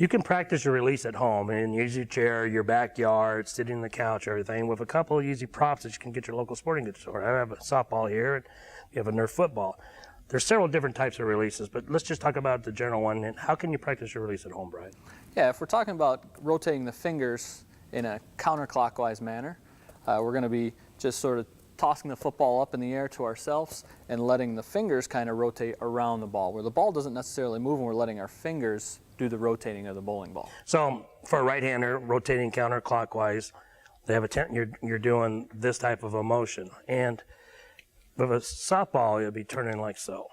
You can practice your release at home and use your chair, your backyard, sitting on the couch, everything, with a couple of easy props that you can get your local sporting goods store. I have a softball here, and you have a Nerf football. There's several different types of releases, but let's just talk about the general one. And how can you practice your release at home, Brian? Yeah, if we're talking about rotating the fingers in a counterclockwise manner, we're going to be just sort of tossing the football up in the air to ourselves and letting the fingers kind of rotate around the ball, where the ball doesn't necessarily move and we're letting our fingers do the rotating of the bowling ball. So for a right-hander, rotating counterclockwise, they have you're doing this type of a motion. And with a softball, you'll be turning like so.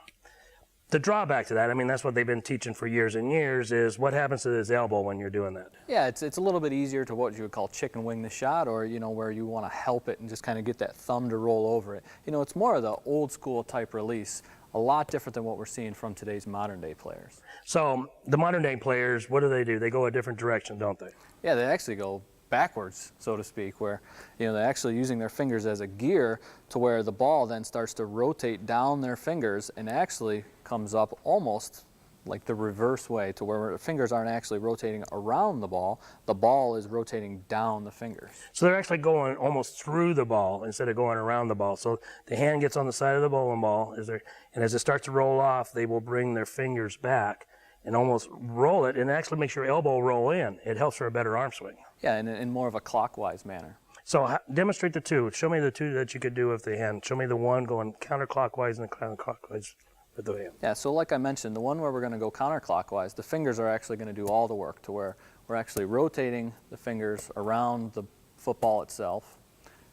The drawback to that, I mean, that's what they've been teaching for years and years, is what happens to this elbow when you're doing that? Yeah, it's a little bit easier to what you would call chicken wing the shot, or, you know, where you want to help it and just kind of get that thumb to roll over it. You know, it's more of the old school type release, a lot different than what we're seeing from today's modern day players. So the modern day players, what do? They go a different direction, don't they? Yeah, they actually go backwards, so to speak, where, you know, they're actually using their fingers as a gear to where the ball then starts to rotate down their fingers and actually comes up almost like the reverse way, to where the fingers aren't actually rotating around the ball is rotating down the fingers. So they're actually going almost through the ball instead of going around the ball. So the hand gets on the side of the bowling ball, and as it starts to roll off, they will bring their fingers back and almost roll it, and actually makes your elbow roll in. It helps for a better arm swing. Yeah, in more of a clockwise manner. So demonstrate the two. Show me the two that you could do with the hand. Show me the one going counterclockwise and the counterclockwise with the hand. Yeah, so like I mentioned, the one where we're going to go counterclockwise, the fingers are actually going to do all the work, to where we're actually rotating the fingers around the football itself.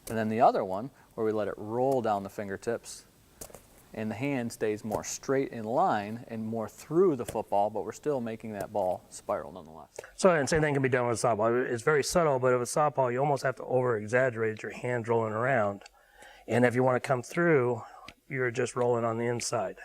And then the other one, where we let it roll down the fingertips, and the hand stays more straight in line and more through the football, but we're still making that ball spiral nonetheless. So, and same thing can be done with softball. It's very subtle, but with softball, you almost have to over-exaggerate your hand rolling around. And if you want to come through, you're just rolling on the inside.